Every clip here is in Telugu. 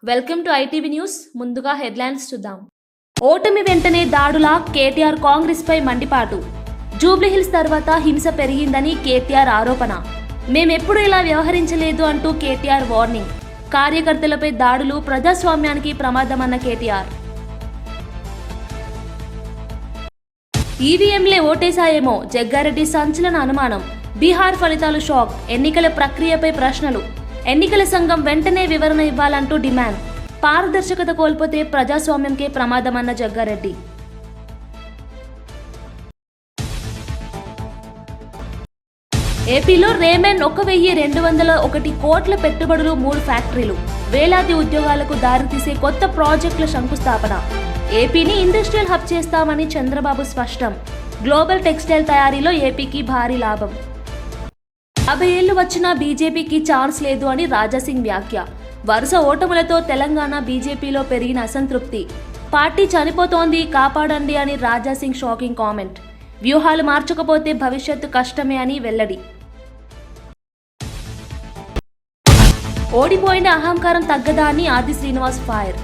Welcome to ITV news. ముందుగా హెడ్లైన్స్ చూద్దాం. ఓటమి వెంటనే దాడుల కేటీఆర్ కాంగ్రెస్ పై మండిపాటు. జూబ్లీహిల్స్ తర్వాత హింస పెరిగిందని కేటీఆర్ ఆరోపణ. మేమెప్పుడు ఇలా వ్యవహరించలేదు అంటూ కేటీఆర్ వార్నింగ్. కార్యకర్తలపై దాడులు ప్రజాస్వామ్యానికి ప్రమాదమన్న కేటీఆర్. ఈవీఎంలే ఓటేశాయేమో జగ్గారెడ్డి సంచలన అనుమానం. బీహార్ ఫలితాలు షాక్. ఎన్నికల ప్రక్రియపై ప్రశ్నలు. ఎన్నికల సంఘం వెంటనే వివరణ ఇవ్వాలంటూ డిమాండ్. పారదర్శకత కోల్పోతే ప్రజాస్వామ్యంకే ప్రమాదమన్న జగ్గారెడ్డి. ఏపీలో రేమెన్ 1,201 కోట్ల పెట్టుబడులు, 3 ఫ్యాక్టరీలు, వేలాది ఉద్యోగాలకు దారితీసే కొత్త ప్రాజెక్టుల శంకుస్థాపన. ఏపీని ఇండస్ట్రియల్ హబ్ చేస్తామని చంద్రబాబు స్పష్టం. గ్లోబల్ టెక్స్టైల్ తయారీలో ఏపీకి భారీ లాభం. 50 ఏళ్లు వచ్చినా బీజేపీకి ఛాన్స్ లేదు అని రాజాసింగ్ వ్యాఖ్య. వరుస ఓటములతో తెలంగాణ బీజేపీలో పెరిగిన అసంతృప్తి. పార్టీ చనిపోతోంది, కాపాడండి అని రాజాసింగ్ షాకింగ్ కామెంట్. వ్యూహాలు మార్చకపోతే భవిష్యత్తు కష్టమే అని వెల్లడి. ఓడిపోయిన అహంకారం తగ్గదా అని ఆది శ్రీనివాస్ ఫైర్.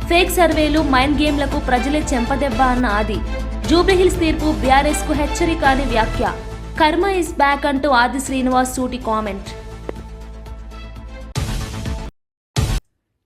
ఫేక్ సర్వేలు, మైండ్ గేమ్లకు ప్రజలే చెంపదెబ్బ అన్న ఆది. జూబ్లీహిల్స్ తీర్పు బీఆర్ఎస్ కు హెచ్చరిక అని వ్యాఖ్య. కర్మ ఇస్ బ్యాక్ అంటూ ఆది శ్రీనివాస్ సూటి కామెంట్.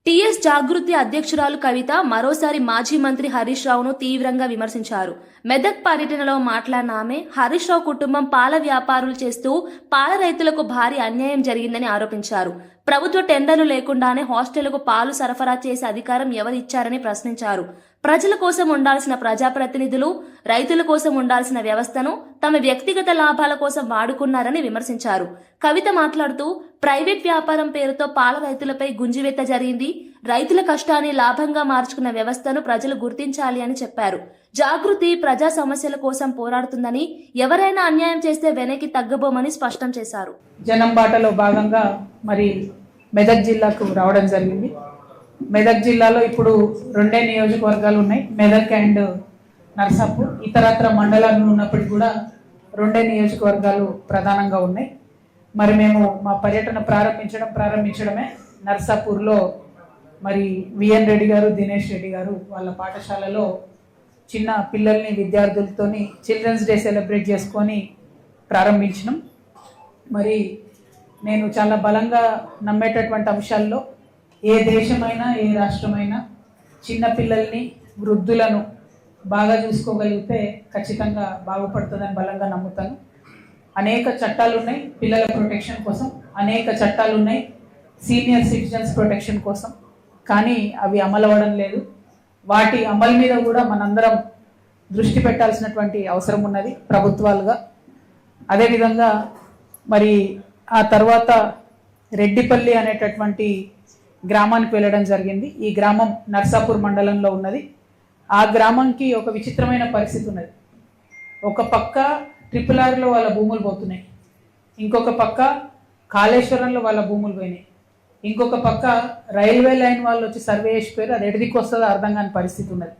టీఎస్ జాగృతి అధ్యక్షురాలు కవిత మరోసారి మాజీ మంత్రి హరీష్ రావును తీవ్రంగా విమర్శించారు. మెదక్ పర్యటనలో మాట్లాడిన ఆమె హరీష్ రావు కుటుంబం పాల వ్యాపారులు చేస్తూ పాల రైతులకు భారీ అన్యాయం జరిగిందని ఆరోపించారు. ప్రభుత్వ టెండర్లు లేకుండానే హాస్టళ్లకు పాలు సరఫరా చేసే అధికారం ఎవరిచ్చారని ప్రశ్నించారు. ప్రజల కోసం ఉండాల్సిన ప్రజాప్రతినిధులు రైతుల కోసం ఉండాల్సిన వ్యవస్థను తమ వ్యక్తిగత లాభాల కోసం వాడుకున్నారని విమర్శించారు. కవిత మాట్లాడుతూ ప్రైవేట్ వ్యాపారం పేరుతో పాల రైతులపై గుంజివెత్త జరిగింది. రైతుల కష్టాన్ని లాభంగా మార్చుకున్న వ్యవస్థను ప్రజలు గుర్తించాలి అని చెప్పారు. జాగృతి ప్రజా సమస్యల కోసం పోరాడుతుందని, ఎవరైనా అన్యాయం చేస్తే వెనక్కి తగ్గబోమని స్పష్టం చేశారు. జనం బాటలో భాగంగా మరి మెదక్ జిల్లాకు రావడం జరిగింది. మెదక్ జిల్లాలో ఇప్పుడు 2 నియోజకవర్గాలు ఉన్నాయి, మెదక్ అండ్ నర్సాపూర్. ఇతరత్ర మండలాలు ఉన్నప్పటికీ కూడా 2 నియోజకవర్గాలు ప్రధానంగా ఉన్నాయి. మరి మేము మా పర్యటన ప్రారంభించడమే నర్సాపూర్లో మరి విఎన్ రెడ్డి గారు, దినేష్ రెడ్డి గారు వాళ్ళ పాఠశాలలో చిన్న పిల్లల్ని, విద్యార్థులతోని చిల్డ్రన్స్ డే సెలబ్రేట్ చేసుకొని ప్రారంభించినాం. మరి నేను చాలా బలంగా నమ్మేటటువంటి అంశాల్లో ఏ దేశమైనా, ఏ రాష్ట్రమైనా చిన్న పిల్లల్ని, వృద్ధులను బాగా చూసుకోగలిగితే ఖచ్చితంగా బాగుపడుతుందని బలంగా నమ్ముతాను. అనేక చట్టాలు ఉన్నాయి పిల్లల ప్రొటెక్షన్ కోసం, అనేక చట్టాలు ఉన్నాయి సీనియర్ సిటిజన్స్ ప్రొటెక్షన్ కోసం, కానీ అవి అమలు అవ్వడం లేదు. వాటి అమలు మీద కూడా మనందరం దృష్టి పెట్టాల్సినటువంటి అవసరం ఉన్నది ప్రభుత్వాలుగా. అదేవిధంగా మరి ఆ తర్వాత రెడ్డిపల్లి అనేటటువంటి గ్రామానికి వెళ్ళడం జరిగింది. ఈ గ్రామం నర్సాపూర్ మండలంలో ఉన్నది. ఆ గ్రామంకి ఒక విచిత్రమైన పరిస్థితి ఉన్నది. ఒక పక్క RRRలో వాళ్ళ భూములు పోతున్నాయి, ఇంకొక పక్క కాళేశ్వరంలో వాళ్ళ భూములు పోయినాయి, ఇంకొక పక్క రైల్వే లైన్ వాళ్ళు వచ్చి సర్వే చేసిపోయారు. అది ఎడిదికి వస్తుందో అర్థం కాని పరిస్థితి ఉన్నది.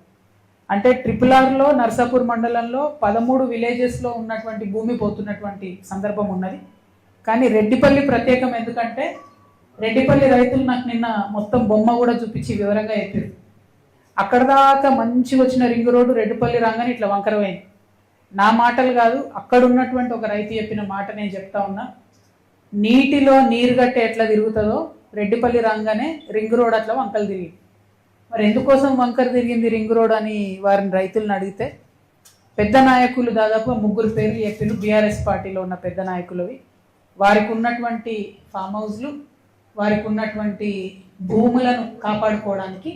అంటే RRRలో నర్సాపూర్ మండలంలో 13 విలేజెస్లో ఉన్నటువంటి భూమి పోతున్నటువంటి సందర్భం ఉన్నది. కానీ రెడ్డిపల్లి ప్రత్యేకం ఎందుకంటే రెడ్డిపల్లి రైతులు నాకు నిన్న మొత్తం బొమ్మ కూడా చూపించి వివరంగా చెప్పారు. అక్కడ దాకా మంచిగా వచ్చిన రింగ్ రోడ్డు రెడ్డిపల్లి రాగానే ఇట్లా వంకరమైంది. నా మాటలు కాదు, అక్కడ ఉన్నటువంటి ఒక రైతు చెప్పిన మాట నేను చెప్తా ఉన్నా. నీటిలో నీరు గట్టే ఎట్లా తిరుగుతుందో రెడ్డిపల్లి రాగానే రింగ్ రోడ్ అట్లా వంకలు తిరిగింది. మరి ఎందుకోసం వంకర తిరిగింది రింగ్ రోడ్ అని వారిని రైతులను అడిగితే పెద్ద నాయకులు దాదాపు 3 పేర్లు చెప్పారు. బీఆర్ఎస్ పార్టీలో ఉన్న పెద్ద నాయకులవి. వారికి ఉన్నటువంటి ఫామ్ హౌస్లు, వారికి ఉన్నటువంటి భూములను కాపాడుకోవడానికి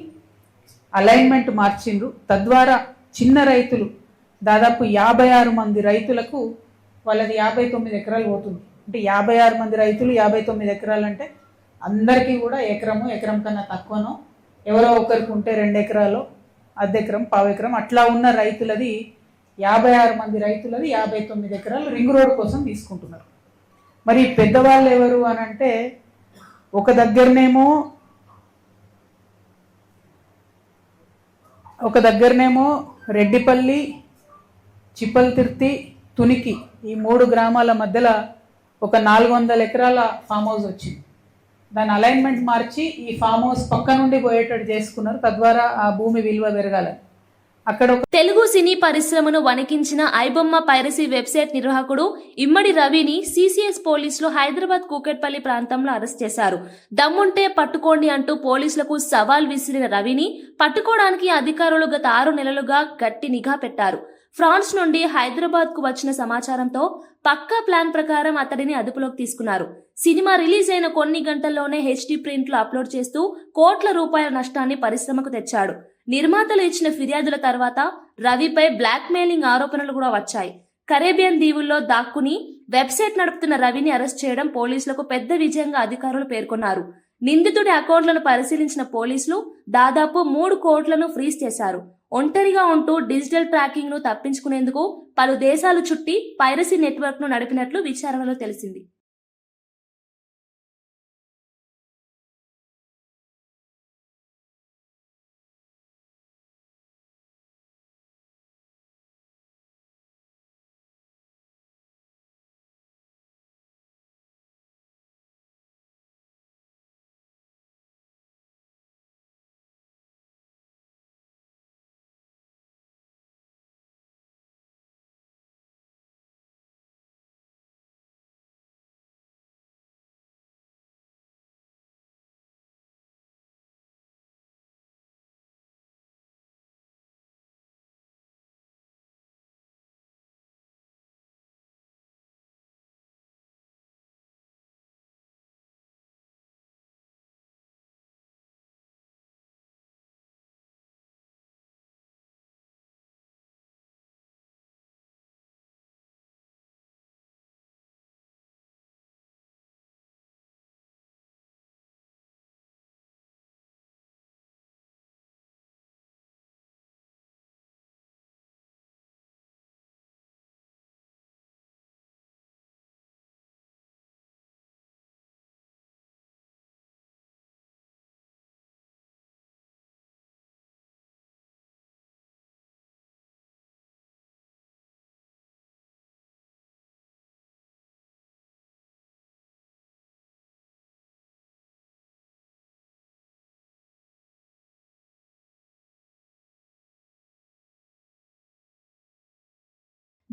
అలైన్మెంట్ మార్చిండ్రు. తద్వారా చిన్న రైతులు దాదాపు 56 మంది రైతులకు వాళ్ళది 59 ఎకరాలు పోతుంది. అంటే 56 మంది రైతులు 59 ఎకరాలు అంటే అందరికీ కూడా ఎకరం కన్నా తక్కువనో, ఎవరో ఒకరికి ఉంటే 2 ఎకరాలు, అర్ధెకరం, పావెకరం అట్లా ఉన్న రైతులది 56 మంది రైతులది 59 ఎకరాలు రింగ్ రోడ్ కోసం తీసుకుంటున్నారు. మరి పెద్దవాళ్ళు ఎవరు అని అంటే ఒక దగ్గరనేమో రెడ్డిపల్లి, చిప్పల్తిర్తి, తునికి ఈ 3 గ్రామాల మధ్యలో ఒక 400 ఎకరాల ఫామ్ హౌస్ వచ్చింది. దాని అలైన్మెంట్ మార్చి ఈ ఫామ్ హౌస్ పక్క నుండి పోయేటట్టు చేసుకున్నారు. తద్వారా ఆ భూమి విలువ పెరగాలని. అక్కడ తెలుగు సినీ పరిశ్రమను వణికించిన ఐబొమ్మ పైరసీ వెబ్సైట్ నిర్వాహకుడు ఇమ్మడి రవిని సిసిఎస్ పోలీసులు హైదరాబాద్ కూకట్పల్లి ప్రాంతంలో అరెస్ట్ చేశారు. దమ్ముంటే పట్టుకోండి అంటూ పోలీసులకు సవాల్ విసిరిన రవిని పట్టుకోవడానికి అధికారులు గత 6 నెలలుగా గట్టి నిఘా పెట్టారు. ఫ్రాన్స్ నుండి హైదరాబాద్ కు వచ్చిన సమాచారంతో పక్కా ప్లాన్ ప్రకారం అతడిని అదుపులోకి తీసుకున్నారు. సినిమా రిలీజ్ అయిన కొన్ని గంటల్లోనే హెచ్డి ప్రింట్లు అప్లోడ్ చేస్తూ కోట్ల రూపాయల నష్టాన్ని పరిశ్రమకు తెచ్చాడు. నిర్మాతలు ఇచ్చిన ఫిర్యాదుల తర్వాత రవిపై బ్లాక్ మెయిలింగ్ ఆరోపణలు కూడా వచ్చాయి. కరేబియన్ దీవుల్లో దాక్కుని వెబ్సైట్ నడుపుతున్న రవిని అరెస్ట్ చేయడం పోలీసులకు పెద్ద విజయంగా అధికారులు పేర్కొన్నారు. నిందితుడి అకౌంట్లను పరిశీలించిన పోలీసులు దాదాపు 3 కోట్లను ఫ్రీజ్ చేశారు. ఒంటరిగా ఉంటూ డిజిటల్ ట్రాకింగ్ ను తప్పించుకునేందుకు పలు దేశాలు చుట్టి పైరసీ నెట్వర్క్ ను నడిపినట్లు విచారణలో తెలిసింది.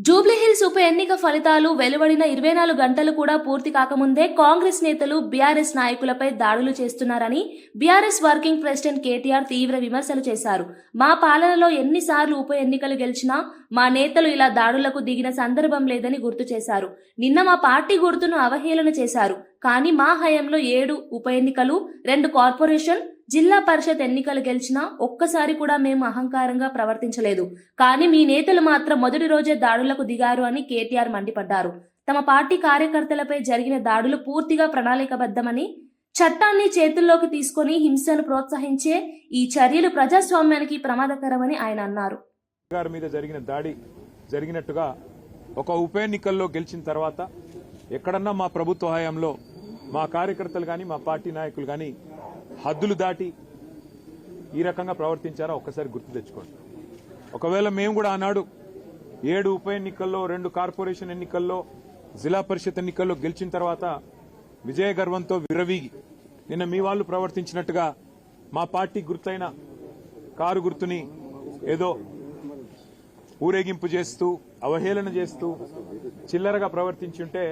జూబ్లీహిల్స్ ఉప ఎన్నిక ఫలితాలు వెలువడిన 24 గంటలు కూడా పూర్తి కాకముందే కాంగ్రెస్ నేతలు బీఆర్ఎస్ నాయకులపై దాడులు చేస్తున్నారని బీఆర్ఎస్ వర్కింగ్ ప్రెసిడెంట్ కేటీఆర్ తీవ్ర విమర్శలు చేశారు. మా పాలనలో ఎన్నిసార్లు ఉప ఎన్నికలు గెలిచినా మా నేతలు ఇలా దాడులకు దిగిన సందర్భం లేదని గుర్తు చేశారు. నిన్న మా పార్టీ గుర్తును అవహేళన చేశారు. కానీ మా హయాంలో 7 ఉప ఎన్నికలు, 2 కార్పొరేషన్, జిల్లా పరిషత్ ఎన్నికలు గెలిచినా ఒక్కసారి కూడా మేము అహంకారంగా ప్రవర్తించలేదు. కానీ మీ నేతలు మాత్రం మొదటి రోజే దాడులకు దిగారు అని కేటీఆర్ మండిపడ్డారు. తమ పార్టీ కార్యకర్తలపై జరిగిన దాడులు పూర్తిగా ప్రణాళికబద్ధమని, చట్టాన్ని చేతుల్లోకి తీసుకొని హింసను ప్రోత్సహించే ఈ చర్యలు ప్రజాస్వామ్యానికి ప్రమాదకరమని ఆయన అన్నారు. గారి మీద జరిగిన దాడి జరిగినట్టుగా ఒక ఉప ఎన్నికల్లో గెలిచిన తర్వాత ఎక్కడన్నా మా ప్రభుత్వ హయాంలో మా కార్యకర్తలు కానీ మా పార్టీ నాయకులు కానీ హద్దులు దాటి ఈ రకంగా ప్రవర్తించారా ఒక్కసారి గుర్తు తెచ్చుకోండి. ఒకవేళ మేము కూడా ఆనాడు 7 ఉప ఎన్నికల్లో, 2 కార్పొరేషన్ ఎన్నికల్లో, జిల్లా పరిషత్ ఎన్నికల్లో గెలిచిన తర్వాత విజయ గర్వంతో విర్రవీగి నిన్న మీ వాళ్ళు ప్రవర్తించినట్టుగా మా పార్టీ గుర్తైన కారు గుర్తుని ఏదో ఊరేగింపు చేస్తూ అవహేళన చేస్తూ చిల్లరగా ప్రవర్తించుంటే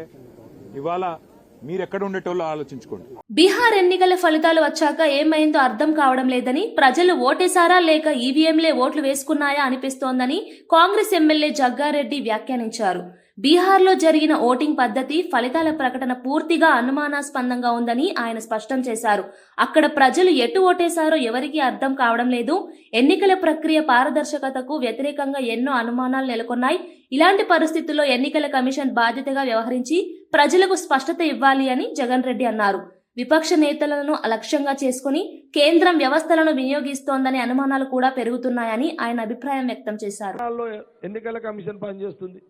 ఇవాళ మీరెక్కడ ఉండేటోళ్ళో ఆలోచించుకోండి. బీహార్ ఎన్నికల ఫలితాలు వచ్చాక ఏమైందో అర్థం కావడం లేదని, ప్రజలు ఓటేశారా లేక ఈవీఎంలే ఓట్లు వేసుకున్నాయా అనిపిస్తోందని కాంగ్రెస్ ఎమ్మెల్యే జగ్గారెడ్డి వ్యాఖ్యానించారు. బీహార్లో జరిగిన ఓటింగ్ పద్ధతి, ఫలితాల ప్రకటన పూర్తిగా అనుమానాస్పదంగా ఉందని ఆయన స్పష్టం చేశారు. అక్కడ ప్రజలు ఎటు ఓటేశారో ఎవరికీ అర్థం కావడం లేదు. ఎన్నికల ప్రక్రియ పారదర్శకతకు వ్యతిరేకంగా ఎన్నో అనుమానాలు నెలకొన్నాయి. ఇలాంటి పరిస్థితుల్లో ఎన్నికల కమిషన్ బాధ్యతగా వ్యవహరించి ప్రజలకు స్పష్టత ఇవ్వాలి అని జగన్ రెడ్డి అన్నారు. విపక్ష నేతలను లక్ష్యంగా చేసుకుని కేంద్రం వ్యవస్థలను వినియోగిస్తోందనే అనుమానాలు కూడా పెరుగుతున్నాయని ఆయన అభిప్రాయం వ్యక్తం చేశారు. ఎన్నికల కమిషన్ పనిచేస్తుంది.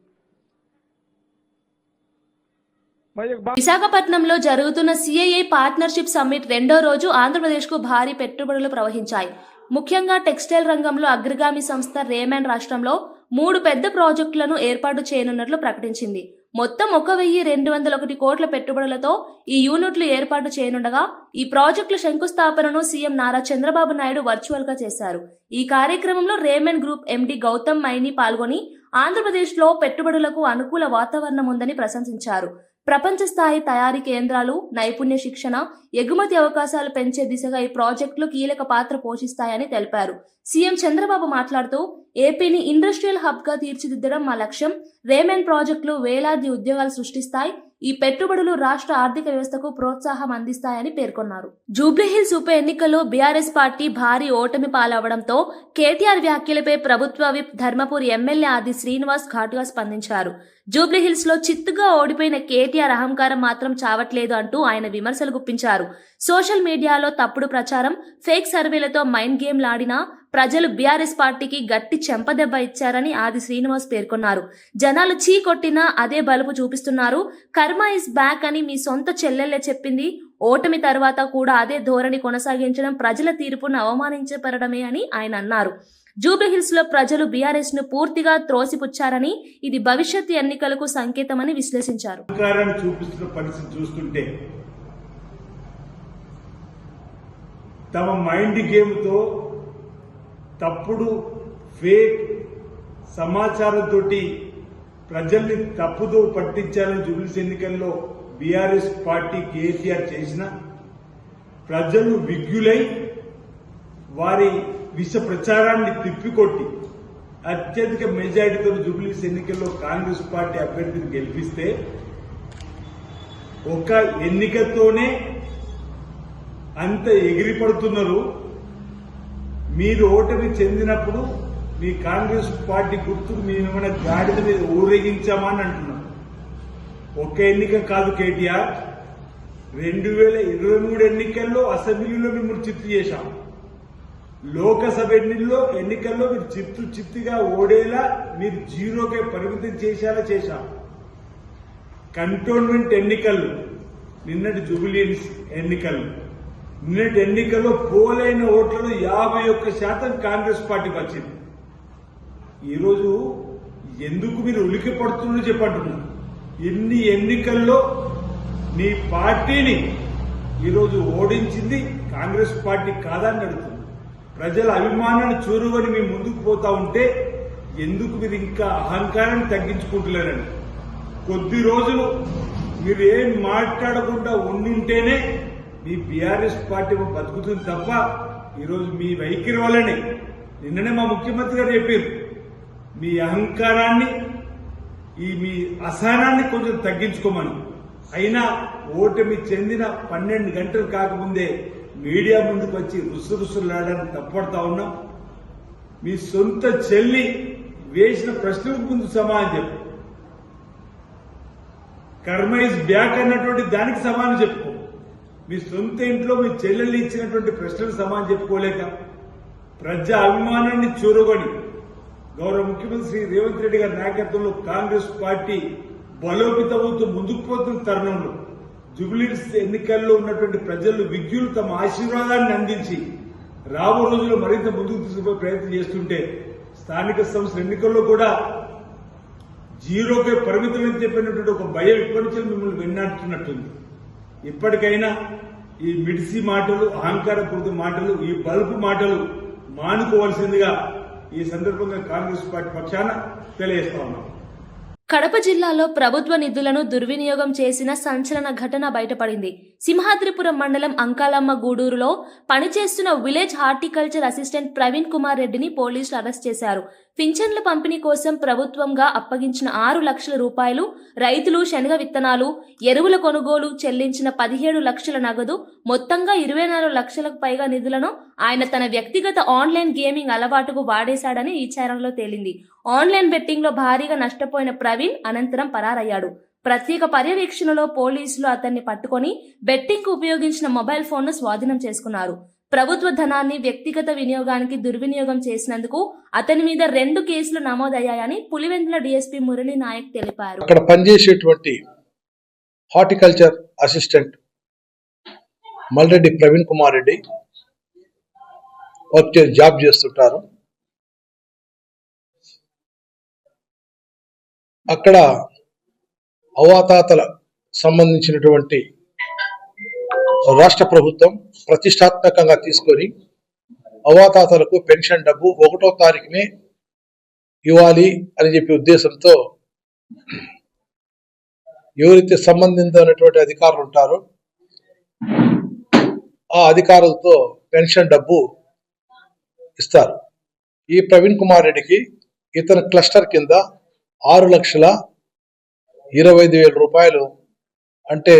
విశాఖపట్నంలో జరుగుతున్న సిఐఐ పార్ట్నర్షిప్ సమ్మిట్ 2వ రోజు ఆంధ్రప్రదేశ్కు భారీ పెట్టుబడులు ప్రవహించాయి. ముఖ్యంగా టెక్స్టైల్ రంగంలో అగ్రగామి సంస్థ రేమాండ్ రాష్ట్రంలో 3 పెద్ద ప్రాజెక్టులను ఏర్పాటు చేయనున్నట్లు ప్రకటించింది. మొత్తం 1,201 కోట్ల పెట్టుబడులతో ఈ యూనిట్లు ఏర్పాటు చేయనుండగా ఈ ప్రాజెక్టుల శంకుస్థాపనను సీఎం నారా చంద్రబాబు నాయుడు వర్చువల్ గా చేశారు. ఈ కార్యక్రమంలో రేమన్ గ్రూప్ ఎండీ గౌతమ్ మైని పాల్గొని ఆంధ్రప్రదేశ్లో పెట్టుబడులకు అనుకూల వాతావరణం ఉందని ప్రశంసించారు. ప్రపంచ స్థాయి తయారీ కేంద్రాలు, నైపుణ్య శిక్షణ, ఎగుమతి అవకాశాలు పెంచే దిశగా ఈ ప్రాజెక్టులు కీలక పాత్ర పోషిస్తాయని తెలిపారు. సీఎం చంద్రబాబు మాట్లాడుతూ ఏపీని ఇండస్ట్రియల్ హబ్ గా తీర్చిదిద్దడం మా లక్ష్యం. రేమన్ ప్రాజెక్టులు వేలాది ఉద్యోగాలు సృష్టిస్తాయి. ఈ పెట్టుబడులు రాష్ట్ర ఆర్థిక వ్యవస్థకు ప్రోత్సాహం అందిస్తాయని పేర్కొన్నారు. జూబ్లీహిల్స్ ఉప ఎన్నికల్లో బీఆర్ఎస్ పార్టీ భారీ ఓటమి పాలవడంతో కేటీఆర్ వ్యాఖ్యలపై ప్రభుత్వ విప్ ధర్మపురి ఎమ్మెల్యే ఆది శ్రీనివాస్ ఘాటుగా స్పందించారు. జూబ్లీహిల్స్ లో చిత్తుగా ఓడిపోయిన కేటీఆర్ అహంకారం మాత్రం చావట్లేదు అంటూ ఆయన విమర్శలు గుప్పించారు. సోషల్ మీడియాలో తప్పుడు ప్రచారం, ఫేక్ సర్వేలతో మైండ్ గేమ్ లాడినా ప్రజలు బీఆర్ఎస్ పార్టీకి గట్టి చెంపదెబ్బ ఇచ్చారని ఆది శ్రీనివాస్ పేర్కొన్నారు. జనాలు చీ కొట్టినా అదే బలుపు చూపిస్తున్నారు. కర్మ ఇస్ బ్యాక్ అని మీ సొంత చెల్లెల్లే చెప్పింది. ఓటమి తర్వాత కూడా అదే ధోరణి కొనసాగించడం ప్రజల తీర్పును అవమానించబడమే అని ఆయన అన్నారు. జూబ్లీహిల్స్ లో ప్రజలు బీఆర్ఎస్ ను పూర్తిగా త్రోసిపుచ్చారని, ఇది భవిష్యత్ ఎన్నికలకు సంకేతమని విశ్లేషించారు. చూపిస్తున్న పరిస్థితి చూస్తుంటే తమ మైండ్ గేమ్తో తప్పుడు ఫేక్ సమాచారంతో ప్రజల్ని తప్పుదో పట్టించాలని జూబ్లీహిల్స్ ఎన్నికల్లో బీఆర్ఎస్ పార్టీ కేసీఆర్ చేసిన ప్రజలు విజ్ఞులై వారి విష ప్రచారాన్ని తిప్పికొట్టి అత్యధిక మెజారిటీతో జూబ్లీహిల్స్ ఎన్నికల్లో కాంగ్రెస్ పార్టీ అభ్యర్థిని గెలిపిస్తే ఒక ఎన్నికతోనే అంత ఎగిరిపడుతున్నారు. మీరు ఓటమి చెందినప్పుడు మీ కాంగ్రెస్ పార్టీ గుర్తుకు మేమేమైనా గాడిద మీద ఊరేగించామని అంటున్నాం. ఒక్క ఎన్నిక కాదు కేటీఆర్, 2023 ఎన్నికల్లో అసెంబ్లీలో మిమ్మల్ని చిత్తు చేశాం. లోకసభ ఎన్నికల్లో మీరు చిత్తుగా ఓడేలా మీరు జీరోకే పరిమితం చేశాం. కంటోన్మెంట్ ఎన్నికలు, నిన్నటి జూబ్లీహిల్స్ ఎన్నికలు, నిన్నటి ఎన్నికల్లో పోలైన ఓట్లలో 51% కాంగ్రెస్ పార్టీకి వచ్చింది. ఈరోజు ఎందుకు మీరు ఉలికి పడుతుందో చెప్పంటున్నారు. ఇన్ని ఎన్నికల్లో నీ పార్టీని ఈరోజు ఓడించింది కాంగ్రెస్ పార్టీ కాదని అడుగుతుంది. ప్రజల అభిమానాన్ని చూరుకొని మీ ముందుకు పోతా ఉంటే ఎందుకు మీరు ఇంకా అహంకారాన్ని తగ్గించుకుంటలేరండి. కొద్ది రోజులు మీరు ఏం మాట్లాడకుండా ఉండుంటేనే మీ బీఆర్ఎస్ పార్టీ బతుకుతుంది తప్ప ఈరోజు మీ వైఖరి వల్లనే. నిన్ననే మా ముఖ్యమంత్రి గారు చెప్పారు, మీ అహంకారాన్ని మీ అసహనాన్ని కొంచెం తగ్గించుకోమని. అయినా ఓటమి చెందిన 12 గంటలు కాకముందే మీడియా ముందుకు వచ్చి రుసరుసలాడడానికి తప్పడతా ఉన్నాం. మీ సొంత చెల్లి వేసిన ప్రశ్నలకు ముందు సమాధానం చెప్పు. కర్మ ఇస్ బ్యాక్ అన్నటువంటి దానికి సమాధానం చెప్పుకో. మీ సొంత ఇంట్లో మీ చెల్లెళ్ళు ఇచ్చినటువంటి ప్రశ్నలకు సమాధానం చెప్పుకోలేక ప్రజా అభిమానాన్ని చూరగొని గౌరవ ముఖ్యమంత్రి శ్రీ రేవంత్ రెడ్డి గారి నాయకత్వంలో కాంగ్రెస్ పార్టీ బలోపేతమవుతూ ముందుకు పోతున్న తరుణంలో జూబ్లీహిల్స్ ఎన్నికల్లో ఉన్నటువంటి ప్రజలు విజ్ఞులు తమ ఆశీర్వాదాన్ని అందించి రాబో రోజుల్లో మరింత ముందుకు తీసుకుపోయే ప్రయత్నం చేస్తుంటే స్థానిక సంస్థల ఎన్నికల్లో కూడా జీరోకే పరిమితమని చెప్పినటువంటి ఒక భయం ఇప్పటి నుంచి మిమ్మల్ని వెన్నాడుతున్నట్టుంది. ఇప్పటికైనా ఈ మిడిసి మాటలు, అహంకారపూరిత మాటలు, ఈ బల్బు మాటలు మానుకోవాల్సిందిగా ఈ సందర్భంగా కాంగ్రెస్ పార్టీ పక్షాన తెలియజేస్తా ఉన్నాం. కడప జిల్లాలో ప్రభుత్వ నిధులను దుర్వినియోగం చేసిన సంచలన ఘటన బయటపడింది. సింహాద్రిపురం మండలం అంకాలమ్మ గూడూరులో పనిచేస్తున్న village horticulture assistant Praveen Kumar రెడ్డిని పోలీసులు అరెస్ట్ చేశారు. పింఛన్ల పంపిణీ కోసం ప్రభుత్వంగా అప్పగించిన 6 లక్షల రూపాయలు, రైతులు శనగ విత్తనాలు, ఎరువుల కొనుగోలు చెల్లించిన 17 లక్షల నగదు, మొత్తంగా 24 లక్షలకు పైగా నిధులను ఆయన తన వ్యక్తిగత ఆన్లైన్ గేమింగ్ అలవాటుకు వాడేశాడని ఈ విచారణలో తేలింది. ఆన్లైన్ బెట్టింగ్ లో భారీగా నష్టపోయిన ప్రవీణ్ అనంతరం పరారయ్యాడు. ప్రత్యేక పర్యవేక్షణలో పోలీసులు అతన్ని పట్టుకొని బెట్టింగ్ కు ఉపయోగించిన మొబైల్ ఫోన్ ను స్వాధీనం చేసుకున్నారు. ప్రభుత్వ ధనాన్ని వ్యక్తిగత వినియోగానికి దుర్వినియోగం చేసినందుకు అతని మీద 2 కేసులు నమోదయ్యాయని పులివెందుల డీఎస్పీ మురళీ నాయక్ తెలిపారు. అక్కడ పనిచేసేటువంటి horticulture assistant Malreddy Praveen Kumar Reddy job చేస్తుంటారు. అక్కడ అవాతాతల సంబంధించినటువంటి రాష్ట్ర ప్రభుత్వం ప్రతిష్టాత్మకంగా తీసుకొని అవాతాతలకు పెన్షన్ డబ్బు 1వ తారీఖునే ఇవ్వాలి అని చెప్పి ఉద్దేశంతో ఎవరైతే సంబంధించినటువంటి అధికారులు ఉంటారో ఆ అధికారులతో పెన్షన్ డబ్బు ఇస్తారు. ఈ ప్రవీణ్ కుమార్ రెడ్డికి ఇతని క్లస్టర్ కింద 6,25,000 రూపాయలు అంటే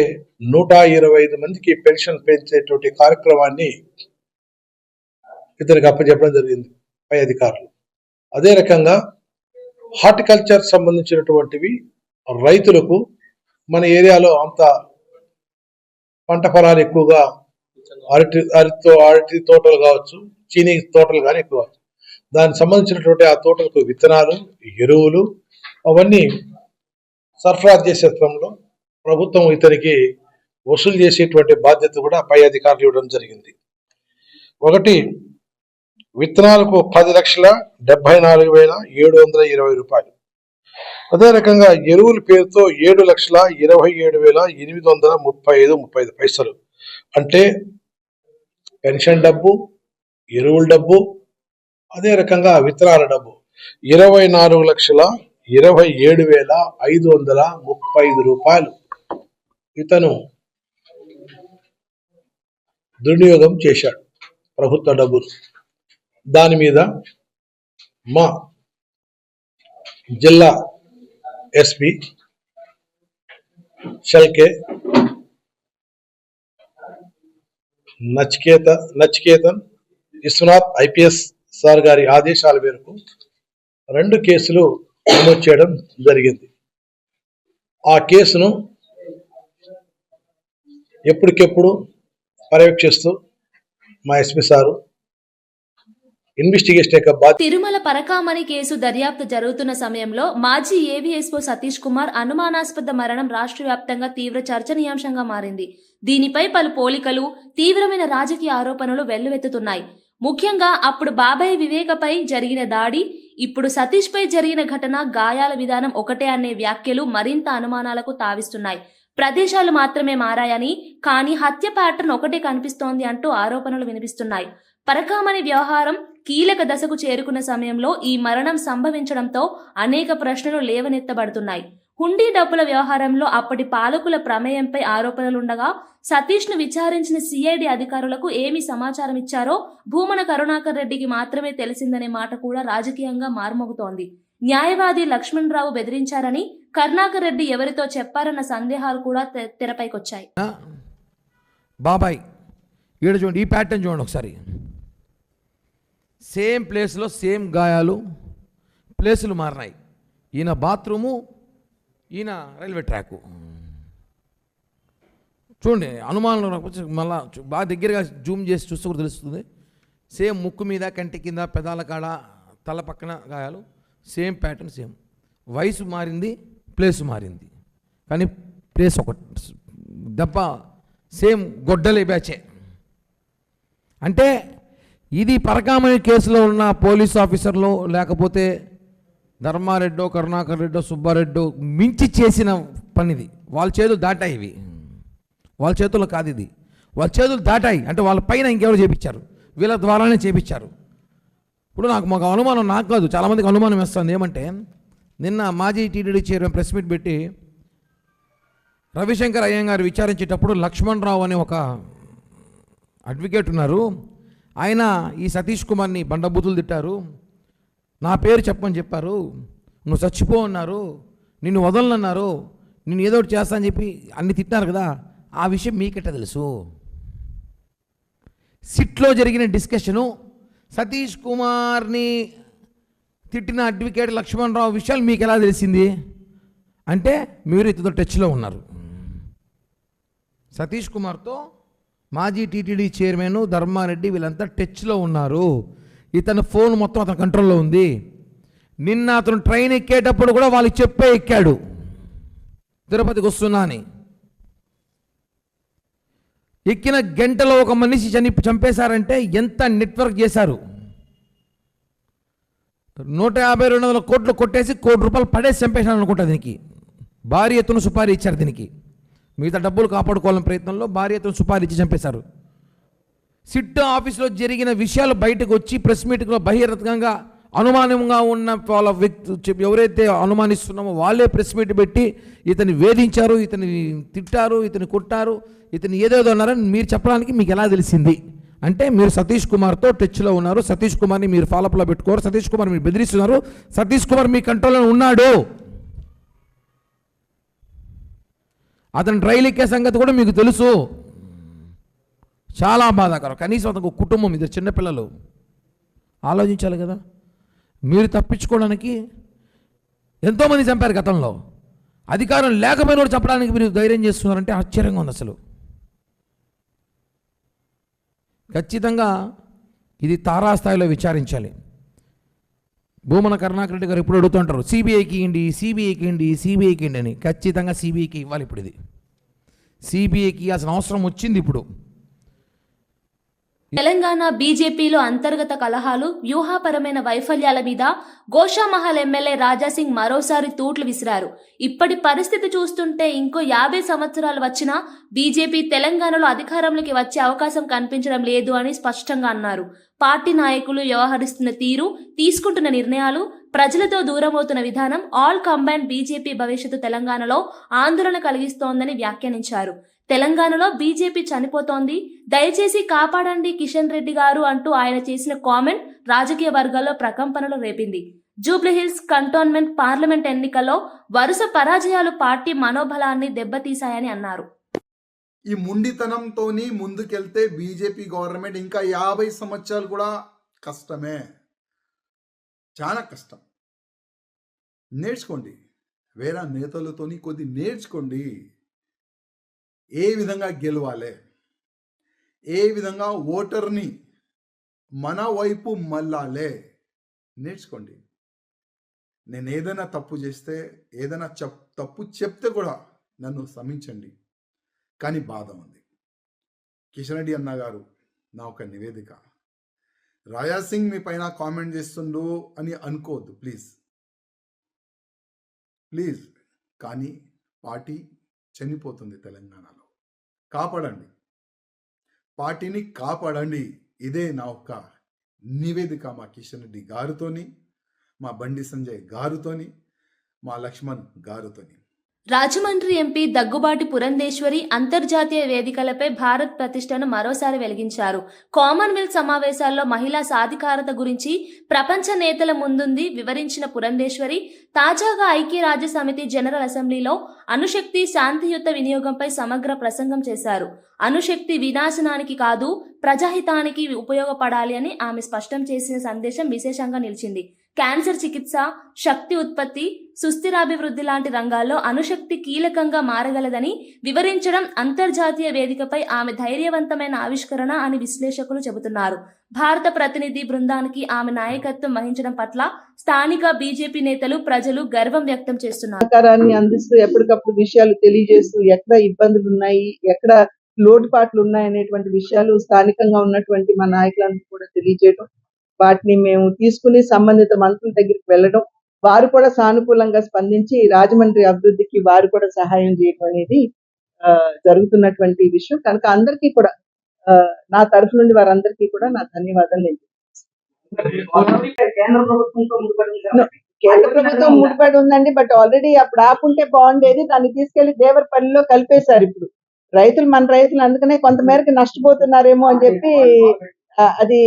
125 మందికి పెన్షన్ పెంచేటువంటి కార్యక్రమాన్ని ఇతనికి అప్పచెప్పడం జరిగింది పై అధికారులు. అదే రకంగా హార్టికల్చర్ సంబంధించినటువంటివి రైతులకు మన ఏరియాలో అంత పంట పొలాలు ఎక్కువగా అరటి తోటలు కావచ్చు, చీనీ తోటలు కానీ ఎక్కువ, దానికి సంబంధించినటువంటి ఆ తోటలకు విత్తనాలు, ఎరువులు అవన్నీ సరఫరా చేసే క్రమంలో ప్రభుత్వం ఇతనికి వసూలు చేసేటువంటి బాధ్యత కూడా పై అధికారులు ఇవ్వడం జరిగింది. ఒకటి విత్తనాలకు 10,74,720 రూపాయలు. అదే రకంగా ఎరువుల పేరుతో 7,27,835 పైసలు. అంటే పెన్షన్ డబ్బు, ఎరువుల డబ్బు, అదే రకంగా విత్తనాల డబ్బు 24,27,535 రూపాయలు ఇతను దుర్వినియోగం చేశాడు ప్రభుత్వ డబ్బులు. దాని మీద మా జిల్లా ఎస్పీ షల్కే నచికేతన్ విశ్వనాథ్ ఐపీఎస్ సార్ గారి ఆదేశాల మేరకు 2 కేసులు నమోదు చేయడం జరిగింది. ఆ కేసును ఎప్పటికెప్పుడు పర్యవేక్షిస్తూ మా ఎస్పీ సారు ఇన్వెస్టిగేషన్ యొక్క బాధ్యత. తిరుమల పరకామణి కేసు దర్యాప్తు జరుగుతున్న సమయంలో మాజీ ఏవీఎస్ఓ సతీష్ కుమార్ అనుమానాస్పద మరణం రాష్ట్ర వ్యాప్తంగా తీవ్ర చర్చనీయాంశంగా మారింది. దీనిపై పలు పోలికలు, తీవ్రమైన రాజకీయ ఆరోపణలు వెల్లువెత్తుతున్నాయి. ముఖ్యంగా అప్పుడు బాబాయ్ వివేకపై జరిగిన దాడి, ఇప్పుడు సతీష్ పై జరిగిన ఘటన, గాయాల విధానం ఒకటే అనే వ్యాఖ్యలు మరింత అనుమానాలకు తావిస్తున్నాయి. ప్రదేశాలు మాత్రమే మారాయని, కానీ హత్య ప్యాటర్న్ ఒకటే కనిపిస్తోంది అంటూ ఆరోపణలు వినిపిస్తున్నాయి. పరకామణి వ్యవహారం కీలక దశకు చేరుకున్న సమయంలో ఈ మరణం సంభవించడంతో అనేక ప్రశ్నలు లేవనెత్తబడుతున్నాయి. హుండీ డబ్బుల వ్యవహారంలో అప్పటి పాలకుల ప్రమేయంపై ఆరోపణలుండగా సతీష్ను విచారించిన సిఐడి అధికారులకు ఏమి సమాచారం ఇచ్చారో భూమన కరుణాకర్ రెడ్డికి మాత్రమే తెలిసిందనే మాట కూడా రాజకీయంగా మారుమోగుతోంది. న్యాయవాది లక్ష్మణ్ రావు బెదిరించారని, కరుణాకర్ రెడ్డి ఎవరితో చెప్పారన్న సందేహాలు కూడా తెరపైకొచ్చాయి. బాబాయ్ ఈడ చూడండి, ఈ ప్యాటర్న్ చూడండి ఒకసారి. సేమ్ ప్లేస్లో సేమ్ గాయాలు, ప్లేసులు మారినాయి. ఈయన బాత్రూము, ఈయన రైల్వే ట్రాకు. చూడండి, అనుమానం మళ్ళా బాగా దగ్గరగా జూమ్ చేసి చూస్తే కూడా తెలుస్తుంది. సేమ్ ముక్కు మీద, కంటి కింద, పెదాల కాడ, తల పక్కన గాయాలు, సేమ్ ప్యాటర్న్ సేమ్. వయసు మారింది, ప్లేసు మారింది, కానీ ప్లేస్ ఒకటి. దెబ్బ సేమ్ గొడ్డలి బ్యాచే. అంటే ఇది పరకామణి కేసులో ఉన్న పోలీస్ ఆఫీసర్లు, లేకపోతే ధర్మారెడ్డో, కరుణాకర్ రెడ్డో, సుబ్బారెడ్డో మించి చేసిన పనిది. వాళ్ళ చేతులు దాటాయి. ఇవి వాళ్ళ చేతుల్లో కాదు, ఇది వాళ్ళ చేతులు దాటాయి. అంటే వాళ్ళ పైన ఇంకెవరు చేపించారు, వీళ్ళ ద్వారానే చేపించారు. ఇప్పుడు మాకు అనుమానం, నాకు కాదు చాలామందికి అనుమానం వేస్తుంది. ఏమంటే నిన్న మాజీ టీటీడీ చైర్మన్ ప్రెస్ మీట్ పెట్టి రవిశంకర్ అయ్యంగారు విచారించేటప్పుడు లక్ష్మణ్ రావు అనే ఒక అడ్వకేట్ ఉన్నారు, ఆయన ఈ సతీష్ కుమార్ని బండబూతులు తిట్టారు, నా పేరు చెప్పని చెప్పారు, నువ్వు చచ్చిపో అన్నారు, నిన్ను వదలనన్నారు, నేను ఏదో ఒకటి చేస్తా అని చెప్పి అన్ని తిట్టారు కదా. ఆ విషయం మీకెట్ట తెలుసు? సిట్లో జరిగిన డిస్కషను, సతీష్ కుమార్ని తిట్టిన అడ్వకేట్ లక్ష్మణ్ రావు విషయాలు మీకు ఎలా తెలిసింది అంటే మీరు ఇతతో టచ్లో ఉన్నారు. సతీష్ కుమార్తో మాజీ టీటీడీ చైర్మన్ ధర్మారెడ్డి వీళ్ళంతా టచ్లో ఉన్నారు. ఇతని ఫోన్ మొత్తం అతని కంట్రోల్లో ఉంది. నిన్న అతను ట్రైన్ ఎక్కేటప్పుడు కూడా వాళ్ళకి చెప్పే ఎక్కాడు తిరుపతికి వస్తున్నా అని. ఎక్కిన గంటలో ఒక మనిషి చంపేశారంటే ఎంత నెట్వర్క్ చేశారు. 150-200 కోట్లు కొట్టేసి ₹1 పడేసి చంపేశాను అనుకుంటా దీనికి. భారీ ఎత్తున సుపారీ ఇచ్చారు దీనికి. మిగతా డబ్బులు కాపాడుకోవాలని ప్రయత్నంలో భారీ ఎత్తున సుపారీ ఇచ్చి చంపేశారు. సిట్ ఆఫీసులో జరిగిన విషయాలు బయటకు వచ్చి ప్రెస్ మీటింగ్లో బహిరంగంగా అనుమానంగా ఉన్న వాళ్ళ వ్యక్తి ఎవరైతే అనుమానిస్తున్నామో వాళ్ళే ప్రెస్ మీట్ పెట్టి ఇతన్ని వేధించారు, ఇతని తిట్టారు, ఇతని కొట్టారు, ఇతను ఏదేదో అన్నారని మీరు చెప్పడానికి మీకు ఎలా తెలిసింది అంటే మీరు సతీష్ కుమార్తో టచ్లో ఉన్నారు, సతీష్ కుమార్ని మీరు ఫాలోఅప్లో పెట్టుకోరు, సతీష్ కుమార్ మీరు బెదిరిస్తున్నారు, సతీష్ కుమార్ మీ కంట్రోల్లో ఉన్నాడు, అతను ట్రైల్ ఎక్కే సంగతి కూడా మీకు తెలుసు. చాలా బాధాకరం. కనీసం అతనికి కుటుంబం, ఇద్దరు చిన్నపిల్లలు, ఆలోచించాలి కదా. మీరు తప్పించుకోవడానికి ఎంతోమంది చంపారు గతంలో, అధికారం లేకపోయిన వాడు చంపడానికి మీరు ధైర్యం చేస్తున్నారంటే ఆశ్చర్యంగా ఉంది అసలు. ఖచ్చితంగా ఇది తారాస్థాయిలో విచారించాలి. భూమన కరుణాకర్ రెడ్డి గారు ఎప్పుడు అడుగుతుంటారు సిబిఐకి ఇవ్వండి, సిబిఐకి ఇవ్వండి, సిబిఐకి ఇవ్వండి అని. ఖచ్చితంగా సిబిఐకి ఇవ్వాలి. ఇప్పుడు ఇది సిబిఐకి అసలు అవసరం వచ్చింది ఇప్పుడు. తెలంగాణ బీజేపీలో అంతర్గత కలహాలు, వ్యూహపరమైన వైఫల్యాల మీద గోషామహల్ ఎమ్మెల్యే రాజాసింగ్ మరోసారి తూట్లు విసిరారు. ఇప్పటి పరిస్థితి చూస్తుంటే ఇంకో 50 సంవత్సరాలు వచ్చినా బీజేపీ తెలంగాణలో అధికారంలోకి వచ్చే అవకాశం కనిపించడం లేదు అని స్పష్టంగా అన్నారు. పార్టీ నాయకులు వ్యవహరిస్తున్న తీరు, తీసుకుంటున్న నిర్ణయాలు, ప్రజలతో దూరమవుతున్న విధానం ఆల్ కంబైన్డ్ బీజేపీ భవిష్యత్తు తెలంగాణలో ఆందోళన కలిగిస్తోందని వ్యాఖ్యానించారు. తెలంగాణలో బీజేపీ చనిపోతోంది, దయచేసి కాపాడండి కిషన్ రెడ్డి గారు అంటూ ఆయన చేసిన కామెంట్ రాజకీయ వర్గాల్లో ప్రకంపనలు రేపింది. జూబ్లీహిల్స్ కంటోన్మెంట్ పార్లమెంట్ ఎన్నికల్లో వరుస పరాజయాలు పార్టీ మనోబలాన్ని దెబ్బతీశాయని అన్నారు. ఈ ముండితనంతోని ముందుకెళ్తే బీజేపీ గవర్నమెంట్ ఇంకా 50 సంవత్సరాలు కూడా కష్టమే, చాలా కష్టం. నేర్చుకోండి, వేరే నేతలతోని కొద్ది నేర్చుకోండి. ఏ విధంగా గెలవాలి, ఏ విధంగా ఓటర్ని మన వైపు మళ్ళాలే నేర్చుకోండి. నేను ఏదైనా తప్పు చేస్తే, ఏదైనా తప్పు చెప్తే కూడా నన్ను క్షమించండి. కానీ బాధ ఉంది. కిషన్ రెడ్డి అన్న గారు, నా ఒక నివేదిక, రాజాసింగ్ మీ పైన కామెంట్ చేస్తుండు అని అనుకోవద్దు ప్లీజ్ ప్లీజ్. కానీ పార్టీ చనిపోతుంది తెలంగాణలో, కాపాడండి, పార్టీని కాపాడండి. ఇదే నా ఒక్క నివేదిక మా కిషన్ రెడ్డి గారితోని, మా బండి సంజయ్ గారితోని, మా లక్ష్మణ్ గారితోని. రాజమండ్రి ఎంపీ దగ్గుబాటి పురంధేశ్వరి అంతర్జాతీయ వేదికలపై భారత్ ప్రతిష్టను మరోసారి వెలిగించారు. కామన్వెల్త్ సమావేశాల్లో మహిళా సాధికారత గురించి ప్రపంచ నేతల ముందుంది వివరించిన పురంధేశ్వరి తాజాగా ఐక్యరాజ్య సమితి జనరల్ అసెంబ్లీలో అణుశక్తి శాంతియుత వినియోగంపై సమగ్ర ప్రసంగం చేశారు. అణుశక్తి వినాశనానికి కాదు, ప్రజాహితానికి ఉపయోగపడాలి అని ఆమె స్పష్టం చేసిన సందేశం విశేషంగా నిలిచింది. క్యాన్సర్ చికిత్స, శక్తి ఉత్పత్తి, సుస్థిరాభివృద్ధి లాంటి రంగాల్లో అణుశక్తి కీలకంగా మారగలదని వివరించడం అంతర్జాతీయ వేదికపై ఆమె ధైర్యవంతమైన ఆవిష్కరణ అని విశ్లేషకులు చెబుతున్నారు. భారత ప్రతినిధి బృందానికి ఆమె నాయకత్వం వహించడం పట్ల స్థానిక బీజేపీ నేతలు, ప్రజలు గర్వం వ్యక్తం చేస్తున్నారు. సహకారాన్ని అందిస్తూ ఎప్పటికప్పుడు విషయాలు తెలియజేస్తూ ఎక్కడ ఇబ్బందులు ఉన్నాయి, ఎక్కడ లోటుపాట్లు ఉన్నాయనేటువంటి విషయాలు స్థానికంగా ఉన్నటువంటి మా నాయకులందరూ కూడా తెలియజేయడం, వాటిని మేము తీసుకుని సంబంధిత మంత్రుల దగ్గరికి వెళ్ళడం, వారు కూడా సానుకూలంగా స్పందించి రాజమండ్రి అభివృద్ధికి వారు కూడా సహాయం చేయడం అనేది జరుగుతున్నటువంటి విషయం. కనుక అందరికీ కూడా నా తరఫు నుండి వారందరికీ కూడా నా ధన్యవాదాలు. కేంద్ర ప్రభుత్వం ముడిపడి ఉందండి, బట్ ఆల్రెడీ అప్పుడు ఆపుంటే బాగుండేది. దాన్ని తీసుకెళ్లి దేవరపల్లిలో కలిపేశారు. ఇప్పుడు రైతులు, మన రైతులు అందుకనే కొంతమేరకు నష్టపోతున్నారేమో అని చెప్పి అది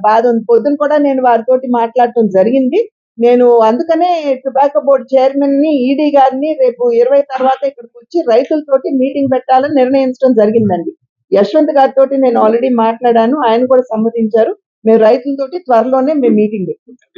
బాధ ఉంది. పొద్దున కూడా నేను వారితోటి మాట్లాడటం జరిగింది. నేను అందుకనే టొబాకో బోర్డు చైర్మన్ ని, ఈడీ గారిని రేపు 20 తర్వాత ఇక్కడికి వచ్చి రైతులతోటి మీటింగ్ పెట్టాలని నిర్ణయించడం జరిగిందండి. యశ్వంత్ గారితో నేను ఆల్రెడీ మాట్లాడాను, ఆయన కూడా సమ్మతించారు. మేము రైతులతోటి త్వరలోనే మేము మీటింగ్ పెట్టుకుంటాం.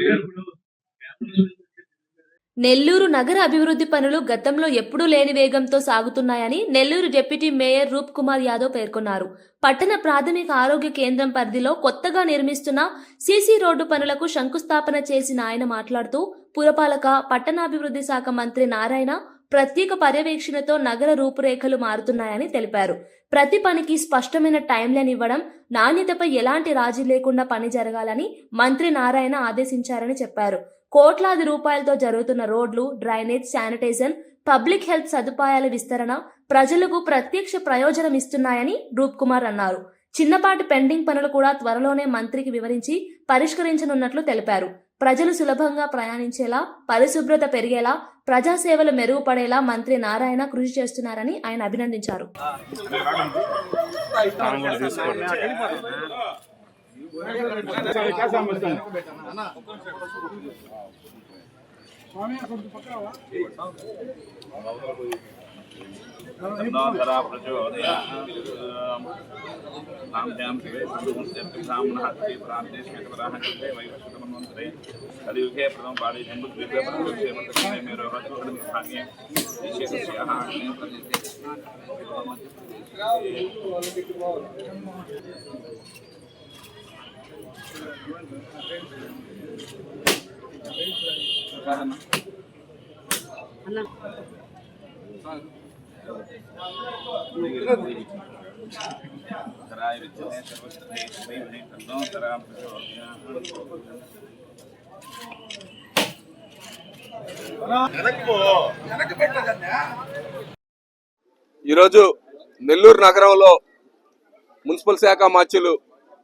నెల్లూరు నగర అభివృద్ధి పనులు గతంలో ఎప్పుడూ లేని వేగంతో సాగుతున్నాయని నెల్లూరు డిప్యూటీ మేయర్ రూప్ కుమార్ యాదవ్ పేర్కొన్నారు. పట్టణ ప్రాథమిక ఆరోగ్య కేంద్రం పరిధిలో కొత్తగా నిర్మిస్తున్న సీసీ రోడ్డు పనులకు శంకుస్థాపన చేసిన ఆయన మాట్లాడుతూ పురపాలక, పట్టణాభివృద్ధి శాఖ మంత్రి నారాయణ ప్రత్యేక పర్యవేక్షణతో నగర రూపురేఖలు మారుతున్నాయని తెలిపారు. ప్రతి పనికి స్పష్టమైన టైంలైన్ ఇవ్వడం, నాణ్యతపై ఎలాంటి రాజీ లేకుండా పని జరగాలని మంత్రి నారాయణ ఆదేశించారని చెప్పారు. కోట్లాది రూపాయలతో జరుగుతున్న రోడ్లు, డ్రైనేజ్, శానిటైజేషన్, పబ్లిక్ హెల్త్ సదుపాయాల విస్తరణ ప్రజలకు ప్రత్యక్ష ప్రయోజనం ఇస్తున్నాయని రూప్ కుమార్ అన్నారు. చిన్నపాటి పెండింగ్ పనులు కూడా త్వరలోనే మంత్రికి వివరించి పరిష్కరించనున్నట్లు తెలిపారు. ప్రజలు సులభంగా ప్రయాణించేలా, పరిశుభ్రత పెరిగేలా, ప్రజాసేవలు మెరుగుపడేలా మంత్రి నారాయణ కృషి చేస్తున్నారని ఆయన అభినందించారు. ఈరోజు నెల్లూరు నగరంలో మున్సిపల్ శాఖ మార్చులు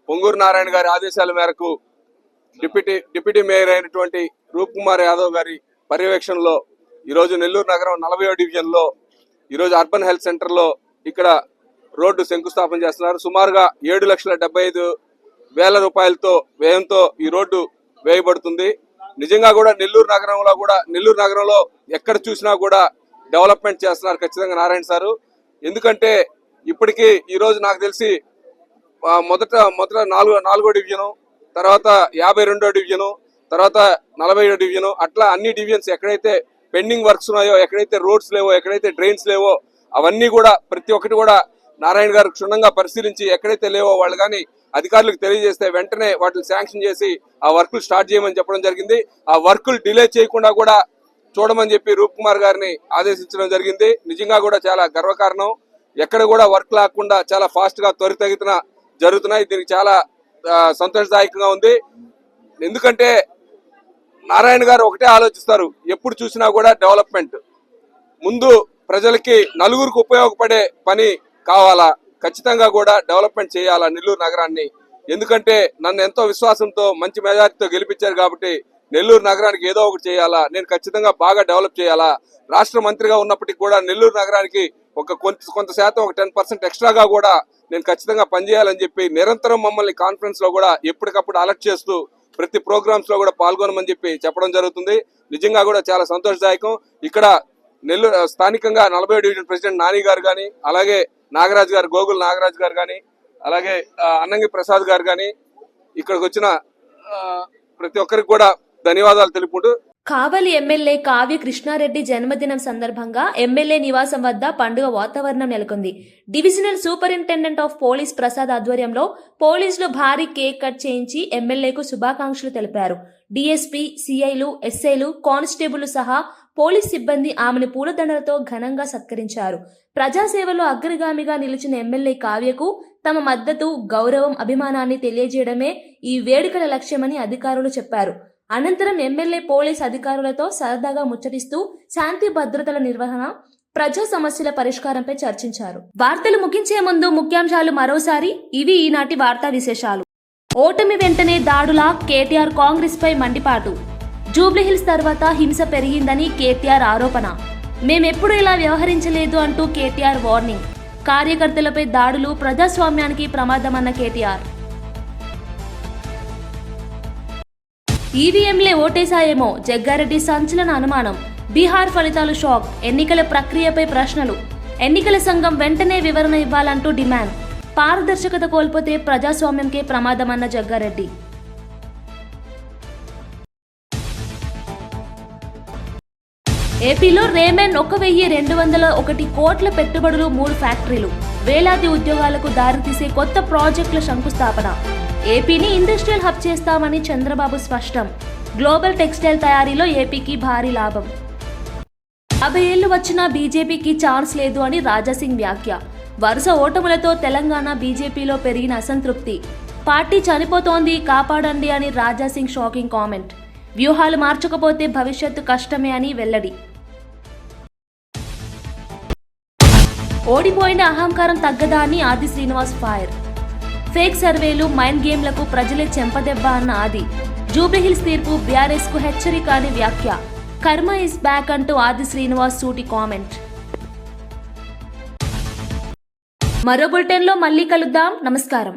పొంగూరు నారాయణ గారి ఆదేశాల మేరకు డిప్యూటీ మేయర్ అయినటువంటి రూప్ కుమార్ యాదవ్ గారి పర్యవేక్షణలో ఈరోజు నెల్లూరు నగరం 40వ డివిజన్లో ఈరోజు అర్బన్ హెల్త్ సెంటర్లో ఇక్కడ రోడ్డు శంకుస్థాపన చేస్తున్నారు. సుమారుగా 7,75,000 రూపాయలతో వ్యయంతో ఈ రోడ్డు వేయబడుతుంది. నిజంగా కూడా నెల్లూరు నగరంలో ఎక్కడ చూసినా కూడా డెవలప్మెంట్ చేస్తున్నారు ఖచ్చితంగా నారాయణ సారు. ఎందుకంటే ఇప్పటికీ ఈరోజు నాకు తెలిసి మొదట 4వ డివిజను, తర్వాత 52వ డివిజను, తర్వాత 40వ డివిజను, అట్లా అన్ని డివిజన్స్ ఎక్కడైతే పెండింగ్ వర్క్స్ ఉన్నాయో, ఎక్కడైతే రోడ్స్ లేవో, ఎక్కడైతే డ్రైన్స్ లేవో అవన్నీ కూడా ప్రతి ఒక్కటి కూడా నారాయణ గారు క్షుణ్ణంగా పరిశీలించి ఎక్కడైతే లేవో వాళ్ళు కానీ అధికారులకు తెలియజేస్తే వెంటనే వాటిని శాంక్షన్ చేసి ఆ వర్కులు స్టార్ట్ చేయమని చెప్పడం జరిగింది. ఆ వర్కులు డిలే చేయకుండా కూడా చూడమని చెప్పి రూప్ కుమార్ గారిని ఆదేశించడం జరిగింది. నిజంగా కూడా చాలా గర్వకారణం. ఎక్కడ కూడా వర్క్ లేకుండా చాలా ఫాస్ట్ గా త్వరితగతిన జరుగుతున్నాయి. దీనికి చాలా సంతోషదాయకంగా ఉంది. ఎందుకంటే నారాయణ గారు ఒకటే ఆలోచిస్తారు, ఎప్పుడు చూసినా కూడా డెవలప్మెంట్. ముందు ప్రజలకి నలుగురికి ఉపయోగపడే పని కావాలా, ఖచ్చితంగా కూడా డెవలప్మెంట్ చేయాలా నెల్లూరు నగరాన్ని. ఎందుకంటే నన్ను ఎంతో విశ్వాసంతో మంచి మెజారిటీతో గెలిపించారు కాబట్టి నెల్లూరు నగరానికి ఏదో ఒకటి చేయాలా, నేను ఖచ్చితంగా బాగా డెవలప్ చేయాలా. రాష్ట్ర మంత్రిగా ఉన్నప్పటికీ కూడా నెల్లూరు నగరానికి కొంత శాతం 10% ఎక్స్ట్రాగా కూడా నేను ఖచ్చితంగా పనిచేయాలని చెప్పి నిరంతరం మమ్మల్ని కాన్ఫరెన్స్ లో కూడా ఎప్పటికప్పుడు అలర్ట్ చేస్తూ ప్రతి ప్రోగ్రామ్స్ లో కూడా పాల్గొనమని చెప్పి చెప్పడం జరుగుతుంది. నిజంగా కూడా చాలా సంతోషదాయకం. ఇక్కడ నెల్లూరు స్థానికంగా 40వ డివిజన్ ప్రెసిడెంట్ నాని గారు కానీ, అలాగే నాగరాజు గారు, గోగుల్ నాగరాజు గారు కానీ, అలాగే అన్నంగి ప్రసాద్ గారు కానీ ఇక్కడికి వచ్చిన ప్రతి ఒక్కరికి కూడా ధన్యవాదాలు తెలుపుకుంటూ, కావలి ఎమ్మెల్యే కావ్య కృష్ణారెడ్డి జన్మదినం సందర్భంగా ఎమ్మెల్యే నివాసం వద్ద పండుగ వాతావరణం నెలకొంది. Divisional superintendent of police Prasad ఆధ్వర్యంలో పోలీసులు భారీ కేక్ కట్ చేయించి ఎమ్మెల్యేకు శుభాకాంక్షలు తెలిపారు. డీఎస్పీ, సిఐలు, ఎస్ఐలు, కానిస్టేబుల్ సహా పోలీస్ సిబ్బంది ఆమెను పూలదండలతో ఘనంగా సత్కరించారు. ప్రజాసేవలో అగ్రగామిగా నిలిచిన ఎమ్మెల్యే కావ్యకు తమ మద్దతు, గౌరవం, అభిమానాన్ని తెలియజేయడమే ఈ వేడుకల లక్ష్యమని అధికారులు చెప్పారు. అనంతరం ఎమ్మెల్యే పోలీస్ అధికారులతో సరదాగా ముచ్చటిస్తూ శాంతి భద్రతల నిర్వహణ, ప్రజా సమస్యల పరిష్కారంపై చర్చించారు. వార్తలు ముగించే ముందు ముఖ్యాంశాలు మరోసారి. ఇవి ఈనాటి వార్తా విశేషాలు. ఓటమి వెంటనే దాడుల కేటీఆర్ కాంగ్రెస్ పై మండిపాటు. జూబ్లీహిల్స్ తర్వాత హింస పెరిగిందని కేటీఆర్ ఆరోపణ. మేమెప్పుడు ఇలా వ్యవహరించలేదు అంటూ కేటీఆర్ వార్నింగ్. కార్యకర్తలపై దాడులు ప్రజాస్వామ్యానికి ప్రమాదమన్న కేటీఆర్. ఈవీఎంలే ఓటేశాయేమో జగ్గారెడ్డి సంచలన అనుమానం. బీహార్ ఫలితాలు షాక్. ఎన్నికల ప్రక్రియపై ప్రశ్నలు. ఎన్నికల సంఘం వెంటనే వివరణ ఇవ్వాలంటూ డిమాండ్. పారదర్శకత కోల్పోతే ప్రజాస్వామ్యంకే ప్రమాదమన్న జగ్గారెడ్డి. ఏపీలో రేమెన్ 1,201 కోట్ల పెట్టుబడులు, 3 ఫ్యాక్టరీలు, వేలాది ఉద్యోగాలకు దారితీసే కొత్త ప్రాజెక్టుల శంకుస్థాపన. ఏపీని ఇండస్ట్రియల్ హబ్ చేస్తామని చంద్రబాబు స్పష్టం. గ్లోబల్ టెక్స్టైల్ తయారీలో ఏపీకి భారీ లాభం. 50 ఏళ్లు వచ్చినా బీజేపీకి ఛాన్స్ లేదు అని రాజాసింగ్ వ్యాఖ్య. వరుస ఓటములతో తెలంగాణ బీజేపీలో పెరిగిన అసంతృప్తి. పార్టీ చనిపోతోంది, కాపాడండి అని రాజాసింగ్ షాకింగ్ కామెంట్. వ్యూహాలు మార్చకపోతే భవిష్యత్తు కష్టమే అని వెల్లడి. ఓడిపోయిన అహంకారం తగ్గదా అని ఆది శ్రీనివాస్ ఫైర్. ఫేక్ సర్వేలు, మైండ్ గేమ్లకు ప్రజలే చెంపదెబ్బ అన్న ఆది. జూబ్లీహిల్స్ తీర్పు బీఆర్ఎస్ కు హెచ్చరిక అని వ్యాఖ్య. కర్మ ఇస్ బ్యాక్ అంటూ ఆది శ్రీనివాస్ సూటి కామెంట్. మరో బులెటిన్లో మళ్ళీ కలుద్దాం. నమస్కారం.